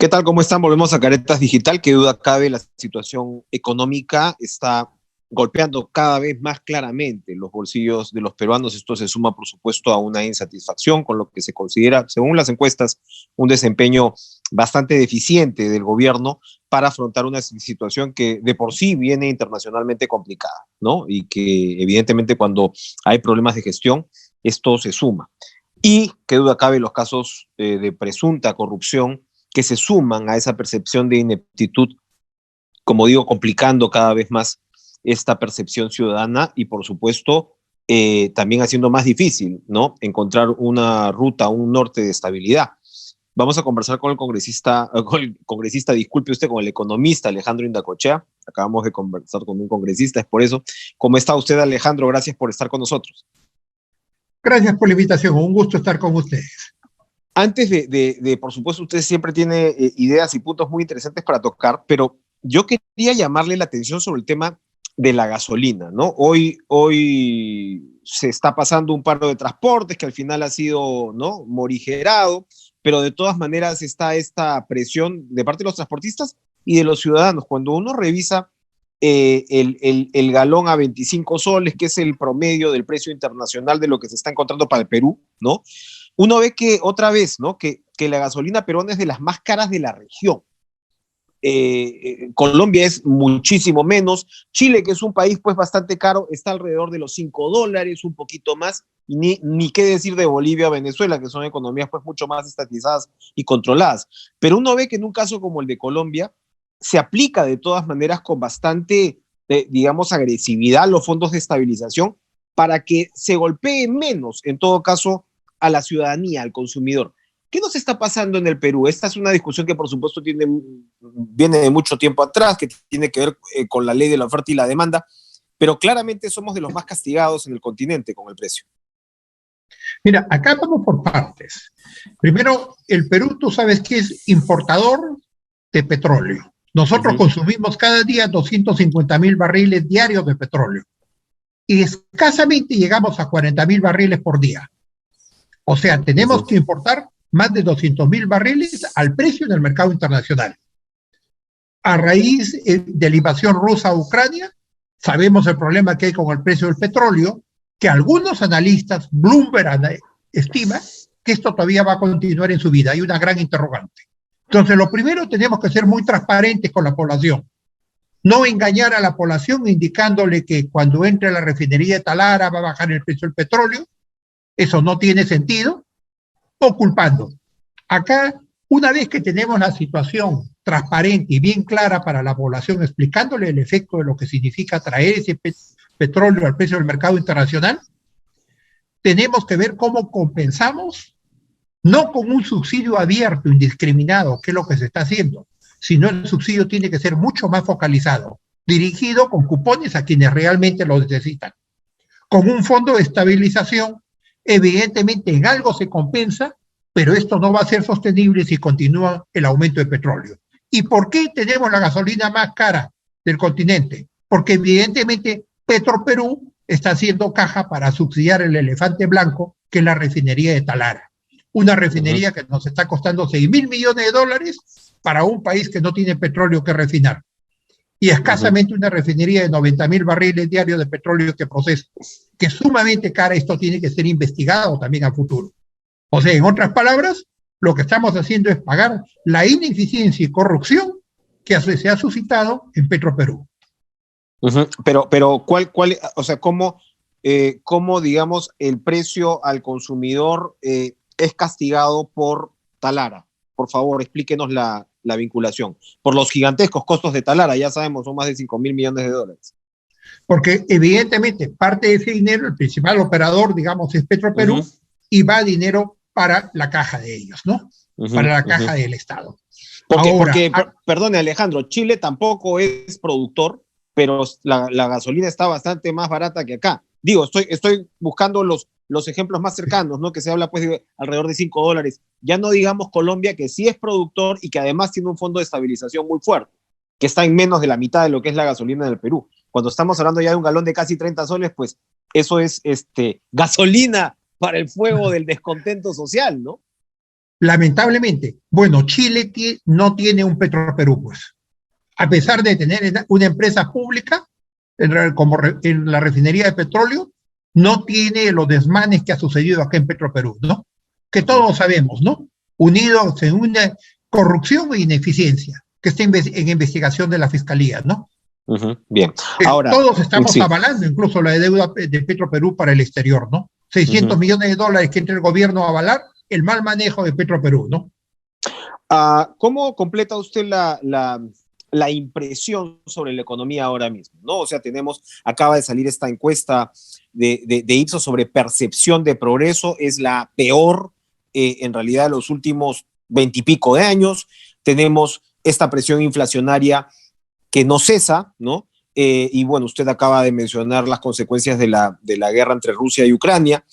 ¿Qué tal? ¿Cómo están? Volvemos a Caretas Digital. Qué duda cabe, la situación económica está golpeando cada vez más claramente los bolsillos de los peruanos. Esto se suma, por supuesto, a una insatisfacción con lo que se considera, según las encuestas, un desempeño bastante deficiente del gobierno para afrontar una situación que de por sí viene internacionalmente complicada, ¿no? Y que evidentemente cuando hay problemas de gestión, esto se suma. Y qué duda cabe los casos de presunta corrupción que se suman a esa percepción de ineptitud, como digo, complicando cada vez más esta percepción ciudadana y, por supuesto, también haciendo más difícil, ¿no?, encontrar una ruta, un norte de estabilidad. Vamos a conversar con el congresista, disculpe usted, con el economista Alejandro Indacochea. Acabamos de conversar con un congresista, es por eso. ¿Cómo está usted, Alejandro? Gracias por estar con nosotros. Gracias por la invitación, un gusto estar con ustedes. Antes por supuesto, usted siempre tiene ideas y puntos muy interesantes para tocar, pero yo quería llamarle la atención sobre el tema de la gasolina, ¿no? Hoy se está pasando un paro de transportes que al final ha sido, ¿no?, morigerado, pero de todas maneras está esta presión de parte de los transportistas y de los ciudadanos. Cuando uno revisa el galón a 25 soles, que es el promedio del precio internacional de lo que se está encontrando para el Perú, ¿no?, uno ve que otra vez, ¿no?, que la gasolina peruana es de las más caras de la región. Colombia es muchísimo menos. Chile, que es un país pues bastante caro, está alrededor de los $5, un poquito más. Y ni qué decir de Bolivia o Venezuela, que son economías pues mucho más estatizadas y controladas. Pero uno ve que en un caso como el de Colombia, se aplica de todas maneras con bastante, digamos, agresividad los fondos de estabilización para que se golpee menos, en todo caso, a la ciudadanía, al consumidor. ¿Qué nos está pasando en el Perú? Esta es una discusión que, por supuesto, viene de mucho tiempo atrás, que tiene que ver con la ley de la oferta y la demanda, pero claramente somos de los más castigados en el continente con el precio. Mira, acá vamos por partes. Primero, el Perú, tú sabes que es importador de petróleo. Nosotros consumimos cada día 250,000 barriles diarios de petróleo y escasamente llegamos a 40,000 barriles por día. O sea, tenemos que importar más de 200,000 barriles al precio del mercado internacional. A raíz de la invasión rusa a Ucrania, sabemos el problema que hay con el precio del petróleo, que algunos analistas, Bloomberg estima que esto todavía va a continuar en su vida. Hay una gran interrogante. Entonces, lo primero, tenemos que ser muy transparentes con la población. No engañar a la población indicándole que cuando entre a la refinería de Talara va a bajar el precio del petróleo. Eso no tiene sentido. O culpando. Acá, una vez que tenemos la situación transparente y bien clara para la población, explicándole el efecto de lo que significa traer ese petróleo al precio del mercado internacional, tenemos que ver cómo compensamos, no con un subsidio abierto, indiscriminado, que es lo que se está haciendo, sino el subsidio tiene que ser mucho más focalizado, dirigido con cupones a quienes realmente lo necesitan. Con un fondo de estabilización, evidentemente en algo se compensa, pero esto no va a ser sostenible si continúa el aumento de petróleo. ¿Y por qué tenemos la gasolina más cara del continente? Porque evidentemente Petroperú está haciendo caja para subsidiar el elefante blanco, que es la refinería de Talara. Una refinería que nos está costando 6,000 millones de dólares para un país que no tiene petróleo que refinar. Y escasamente una refinería de 90,000 barriles diarios de petróleo que procesa, que es sumamente cara. Esto tiene que ser investigado también a futuro. O sea, en otras palabras, lo que estamos haciendo es pagar la ineficiencia y corrupción que se ha suscitado en Petroperú. Pero o sea, cómo, digamos, el precio al consumidor es castigado por Talara? Por favor, explíquenos la vinculación. Por los gigantescos costos de Talara, ya sabemos, son más de 5,000 millones de dólares. Porque evidentemente parte de ese dinero, el principal operador, digamos, es Petroperú, y va dinero para la caja de ellos, ¿no? Para la caja del Estado. Porque, perdone, Alejandro, Chile tampoco es productor, pero la gasolina está bastante más barata que acá. Digo, estoy buscando los ejemplos más cercanos, ¿no? Que se habla pues de alrededor de $5. Ya no digamos Colombia, que sí es productor y que además tiene un fondo de estabilización muy fuerte, que está en menos de la mitad de lo que es la gasolina del Perú. Cuando estamos hablando ya de un galón de casi 30 soles, pues eso es gasolina para el fuego del descontento social, ¿no? Lamentablemente, bueno, Chile no tiene un Petroperú, pues. A pesar de tener una empresa pública, en la refinería de petróleo, no tiene los desmanes que ha sucedido acá en Petroperú, ¿no? Que todos sabemos, ¿no? Unidos en una corrupción e ineficiencia, que está en investigación de la Fiscalía, ¿no? Bien, ahora, todos estamos sí. avalando incluso la deuda de Petroperú para el exterior, ¿no? 600 millones de dólares que entra el gobierno a avalar el mal manejo de Petroperú, ¿no? ¿Cómo completa usted la impresión sobre la economía ahora mismo? ¿No? O sea, acaba de salir esta encuesta de Ipsos sobre percepción de progreso, es la peor en realidad de los últimos 20 y pico de años. Tenemos esta presión inflacionaria que no cesa, ¿no? Y bueno, usted acaba de mencionar las consecuencias de la guerra entre Rusia y Ucrania.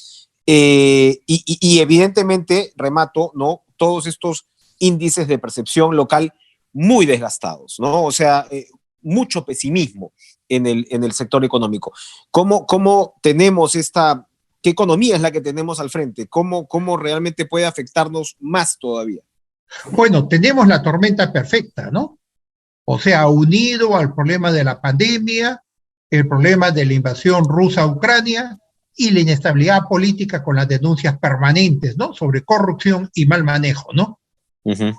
Y evidentemente, remato, ¿no? Todos estos índices de percepción local muy desgastados, ¿no? O sea, mucho pesimismo en el sector económico. ¿Cómo tenemos qué economía es la que tenemos al frente? ¿Cómo realmente puede afectarnos más todavía? Bueno, tenemos la tormenta perfecta, ¿no? O sea, unido al problema de la pandemia, el problema de la invasión rusa a Ucrania y la inestabilidad política con las denuncias permanentes, ¿no? Sobre corrupción y mal manejo, ¿no?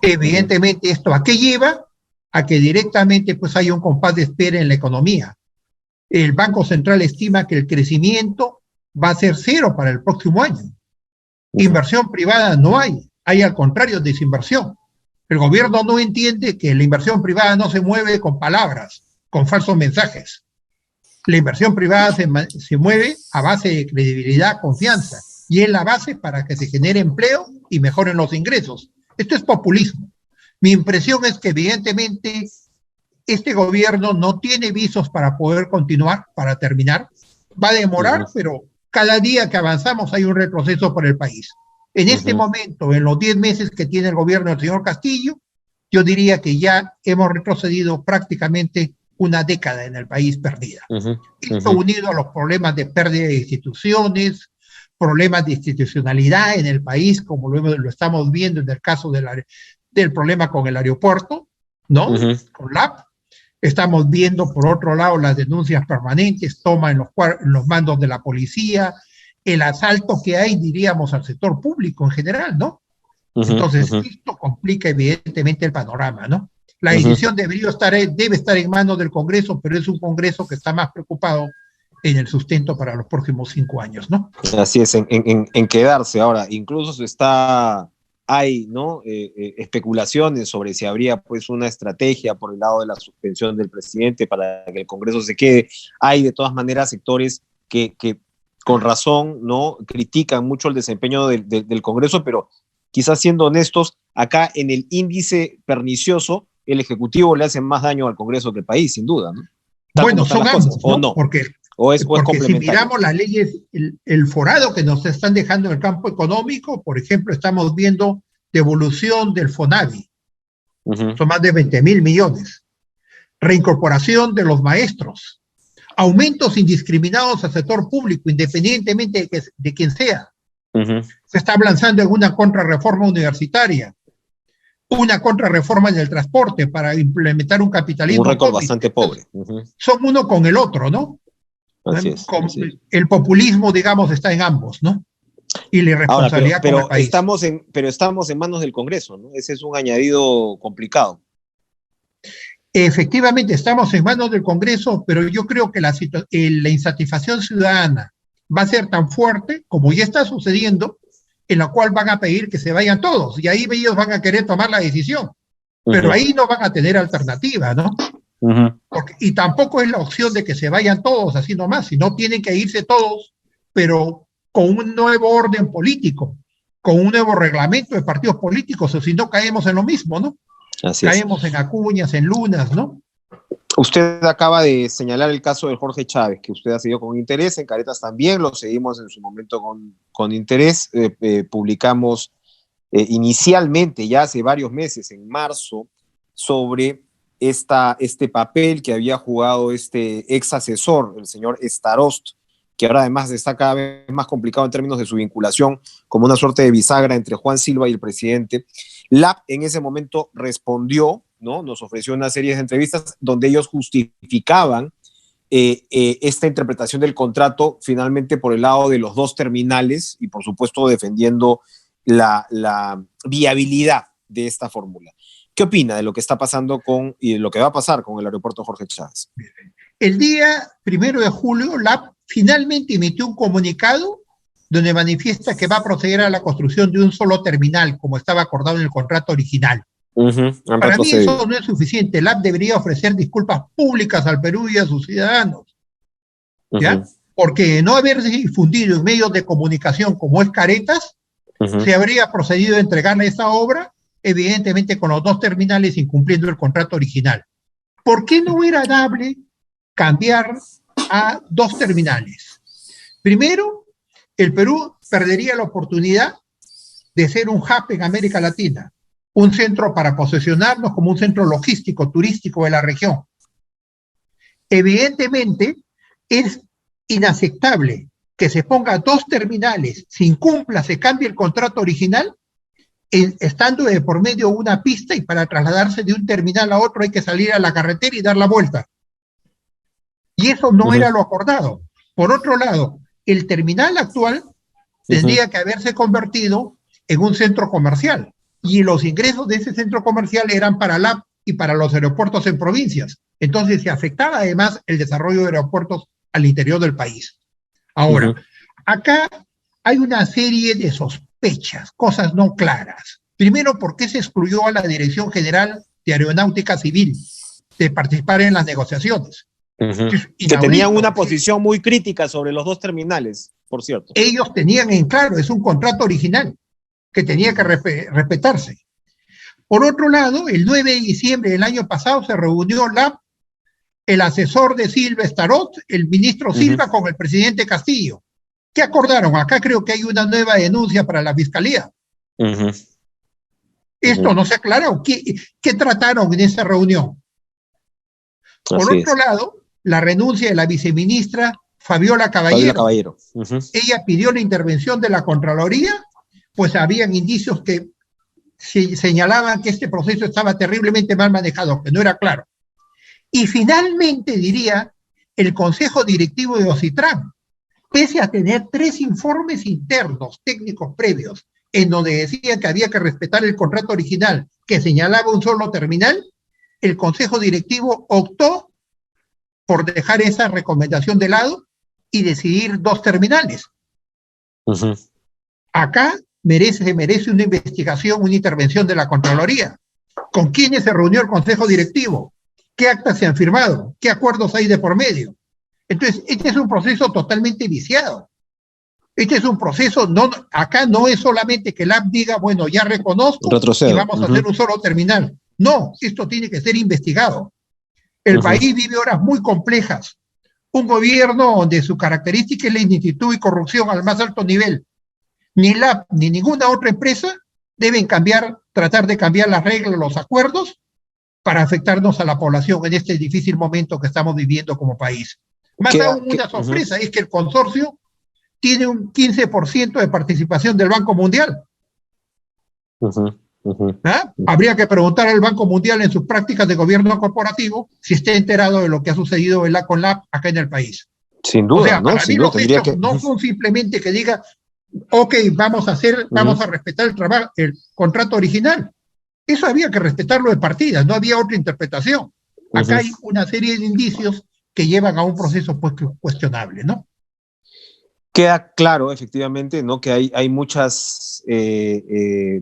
Evidentemente, ¿esto a qué lleva? A que directamente pues haya un compás de espera en la economía. El Banco Central estima que el crecimiento va a ser cero para el próximo año. Inversión privada no hay al contrario desinversión. El gobierno no entiende que la inversión privada no se mueve con palabras, con falsos mensajes. La inversión privada se mueve a base de credibilidad, confianza, y es la base para que se genere empleo y mejoren los ingresos. Esto es populismo. Mi impresión es que evidentemente este gobierno no tiene visos para poder continuar, para terminar. Va a demorar, pero cada día que avanzamos hay un retroceso para el país. En este momento, en los 10 meses que tiene el gobierno del señor Castillo, yo diría que ya hemos retrocedido prácticamente una década en el país perdida. Esto unido a los problemas de pérdida de instituciones, problemas de institucionalidad en el país, como lo estamos viendo en el caso del problema con el aeropuerto, ¿no? Con LAP. Estamos viendo, por otro lado, las denuncias permanentes, toma en los mandos de la policía, el asalto que hay, diríamos, al sector público en general, ¿no? Entonces, esto complica evidentemente el panorama, ¿no? La decisión debe estar en manos del Congreso, pero es un Congreso que está más preocupado en el sustento para los próximos 5 años, ¿no? Así es, en quedarse. Ahora, incluso hay, ¿no? Especulaciones sobre si habría pues una estrategia por el lado de la suspensión del presidente para que el Congreso se quede. Hay de todas maneras sectores que con razón, ¿no? Critican mucho el desempeño del Congreso, pero quizás siendo honestos, acá en el índice pernicioso, el Ejecutivo le hace más daño al Congreso que al país, sin duda, ¿no? Bueno, son ambos, ¿no? ¿O no? Porque si miramos las leyes, el forado que nos están dejando en el campo económico, por ejemplo, estamos viendo devolución del FONAVI, son más de 20,000 millones, reincorporación de los maestros, aumentos indiscriminados al sector público, independientemente de quien sea. Se está avanzando en una contrarreforma universitaria, una contrarreforma en el transporte para implementar un capitalismo. Un récord bastante pobre. Son uno con el otro, ¿no? Así es. El populismo, digamos, está en ambos, ¿no? Y la irresponsabilidad con el país. Pero estamos en manos del Congreso, ¿no? Ese es un añadido complicado. Efectivamente, estamos en manos del Congreso, pero yo creo que la insatisfacción ciudadana va a ser tan fuerte, como ya está sucediendo, en la cual van a pedir que se vayan todos, y ahí ellos van a querer tomar la decisión, pero ahí no van a tener alternativa, ¿no? Y tampoco es la opción de que se vayan todos así nomás, sino tienen que irse todos, pero con un nuevo orden político, con un nuevo reglamento de partidos políticos, o si no caemos en lo mismo, ¿no? Caemos en Acuñas, en Lunas, ¿no? Usted acaba de señalar el caso de Jorge Chávez, que usted ha seguido con interés, en Caretas también lo seguimos en su momento con interés. Publicamos inicialmente, ya hace varios meses, en marzo, sobre este papel que había jugado este ex asesor, el señor Starost, que ahora además está cada vez más complicado en términos de su vinculación como una suerte de bisagra entre Juan Silva y el presidente. LAP en ese momento respondió, ¿no? Nos ofreció una serie de entrevistas donde ellos justificaban esta interpretación del contrato finalmente por el lado de los dos terminales y por supuesto defendiendo la viabilidad de esta fórmula. ¿Qué opina de lo que está pasando y de lo que va a pasar con el aeropuerto Jorge Chávez? El día 1 de julio, LAP finalmente emitió un comunicado donde manifiesta que va a proceder a la construcción de un solo terminal, como estaba acordado en el contrato original. Para mí eso no es suficiente. LAP debería ofrecer disculpas públicas al Perú y a sus ciudadanos, ¿ya? Porque no haberse difundido en medios de comunicación como es Caretas, se habría procedido a entregarle esa obra, evidentemente con los dos terminales incumpliendo el contrato original. ¿Por qué no era dable cambiar a dos terminales? Primero, el Perú perdería la oportunidad de ser un hub en América Latina, un centro para posesionarnos como un centro logístico, turístico de la región. Evidentemente, es inaceptable que se ponga dos terminales, se incumpla, se cambie el contrato original, estando de por medio una pista y para trasladarse de un terminal a otro hay que salir a la carretera y dar la vuelta. Y eso no era lo acordado. Por otro lado, el terminal actual tendría que haberse convertido en un centro comercial y los ingresos de ese centro comercial eran para LAP y para los aeropuertos en provincias. Entonces se afectaba además el desarrollo de aeropuertos al interior del país. Ahora, acá hay una serie de sospechas, cosas no claras. Primero, ¿por qué se excluyó a la Dirección General de Aeronáutica Civil de participar en las negociaciones? Que tenían una posición muy crítica sobre los dos terminales, por cierto. Ellos tenían en claro, es un contrato original que tenía que respetarse. Por otro lado, el 9 de diciembre del año pasado se reunió el asesor de Silva Starot, el ministro Silva, con el presidente Castillo. ¿Qué acordaron? Acá creo que hay una nueva denuncia para la fiscalía. Esto no se aclaró. ¿Qué trataron en esa reunión? Por otro lado, la renuncia de la viceministra Fabiola Caballero. Ella pidió la intervención de la Contraloría, pues habían indicios que señalaban que este proceso estaba terriblemente mal manejado, que no era claro. Y finalmente, diría, el Consejo Directivo de Ocitran, pese a tener 3 informes internos técnicos previos, en donde decían que había que respetar el contrato original, que señalaba un solo terminal, el Consejo Directivo optó por dejar esa recomendación de lado y decidir 2 terminales. Acá se merece una investigación, una intervención de la Contraloría. ¿Con quiénes se reunió el Consejo Directivo? ¿Qué actas se han firmado? ¿Qué acuerdos hay de por medio? Entonces, este es un proceso totalmente viciado. Este es un proceso, acá no es solamente que el app diga, bueno, ya reconozco y vamos a hacer un solo terminal. No, esto tiene que ser investigado. El país vive horas muy complejas. Un gobierno donde su característica es la ineptitud y corrupción al más alto nivel. Ni el app ni ninguna otra empresa deben tratar de cambiar las reglas, los acuerdos, para afectarnos a la población en este difícil momento que estamos viviendo como país. Más aún, una sorpresa es que el consorcio tiene un 15% de participación del Banco Mundial. Habría que preguntar al Banco Mundial en sus prácticas de gobierno corporativo si está enterado de lo que ha sucedido con la app acá en el país. Sin duda, o sea, ¿no? Para mí los hechos no son simplemente que diga, ok, vamos a respetar el contrato original. Eso había que respetarlo de partida, no había otra interpretación. Acá hay una serie de indicios que llevan a un proceso pues, cuestionable, ¿no? Queda claro, efectivamente, ¿no? Que hay muchas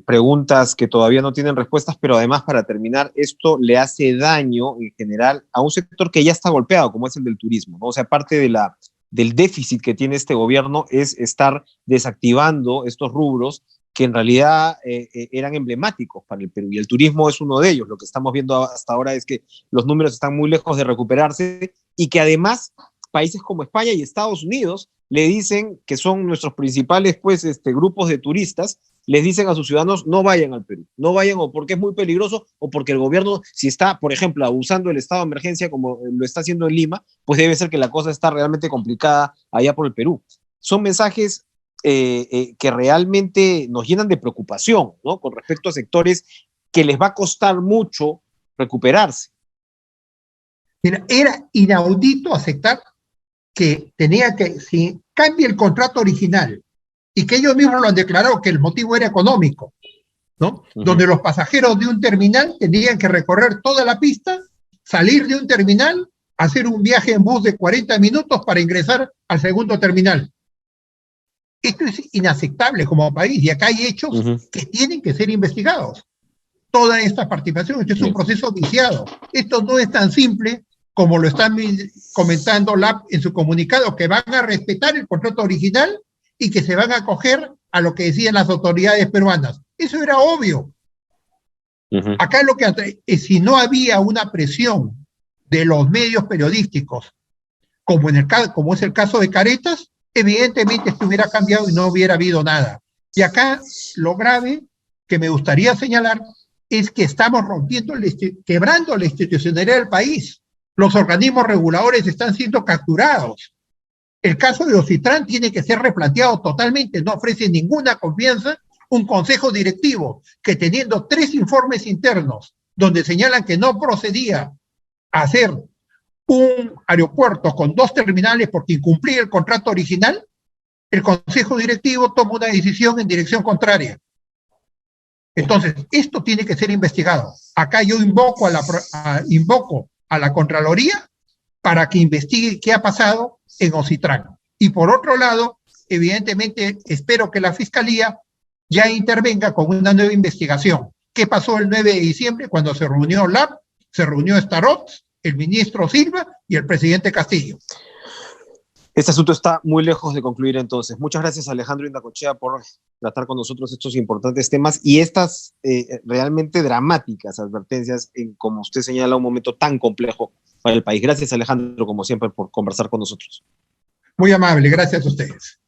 preguntas que todavía no tienen respuestas, pero además, para terminar, esto le hace daño en general a un sector que ya está golpeado, como es el del turismo, ¿no? O sea, parte del déficit que tiene este gobierno es estar desactivando estos rubros que en realidad eran emblemáticos para el Perú, y el turismo es uno de ellos. Lo que estamos viendo hasta ahora es que los números están muy lejos de recuperarse y que además países como España y Estados Unidos le dicen, que son nuestros principales pues, grupos de turistas, les dicen a sus ciudadanos no vayan al Perú, no vayan o porque es muy peligroso o porque el gobierno, si está, por ejemplo, abusando del estado de emergencia como lo está haciendo en Lima, pues debe ser que la cosa está realmente complicada allá por el Perú. Son mensajes que realmente nos llenan de preocupación, ¿no? Con respecto a sectores que les va a costar mucho recuperarse. Mira, era inaudito aceptar que tenía que, si cambia el contrato original y que ellos mismos lo han declarado que el motivo era económico, ¿no? Donde los pasajeros de un terminal tenían que recorrer toda la pista, salir de un terminal, hacer un viaje en bus de 40 minutos para ingresar al segundo terminal. Esto es inaceptable como país y acá hay hechos que tienen que ser investigados. Toda esta participación, esto es un proceso viciado. Esto no es tan simple como lo están comentando LAP en su comunicado, que van a respetar el contrato original y que se van a acoger a lo que decían las autoridades peruanas. Eso era obvio. Acá lo que si no había una presión de los medios periodísticos, como es el caso de Caretas, evidentemente esto hubiera cambiado y no hubiera habido nada. Y acá lo grave que me gustaría señalar es que estamos quebrando la institucionalidad del país. Los organismos reguladores están siendo capturados. El caso de Ocitran tiene que ser replanteado totalmente, no ofrece ninguna confianza un consejo directivo que teniendo 3 informes internos donde señalan que no procedía a hacer un aeropuerto con 2 terminales porque incumplía el contrato original, el consejo directivo toma una decisión en dirección contraria. Entonces, esto tiene que ser investigado. Acá yo invoco a la Contraloría para que investigue qué ha pasado en Ocitran. Y por otro lado, evidentemente, espero que la Fiscalía ya intervenga con una nueva investigación. ¿Qué pasó el 9 de diciembre cuando se reunió LAP, se reunió Starot, el ministro Silva y el presidente Castillo? Este asunto está muy lejos de concluir entonces. Muchas gracias, Alejandro Indacochea, por tratar con nosotros estos importantes temas y estas realmente dramáticas advertencias en, como usted señala, un momento tan complejo para el país. Gracias, Alejandro, como siempre, por conversar con nosotros. Muy amable, gracias a ustedes.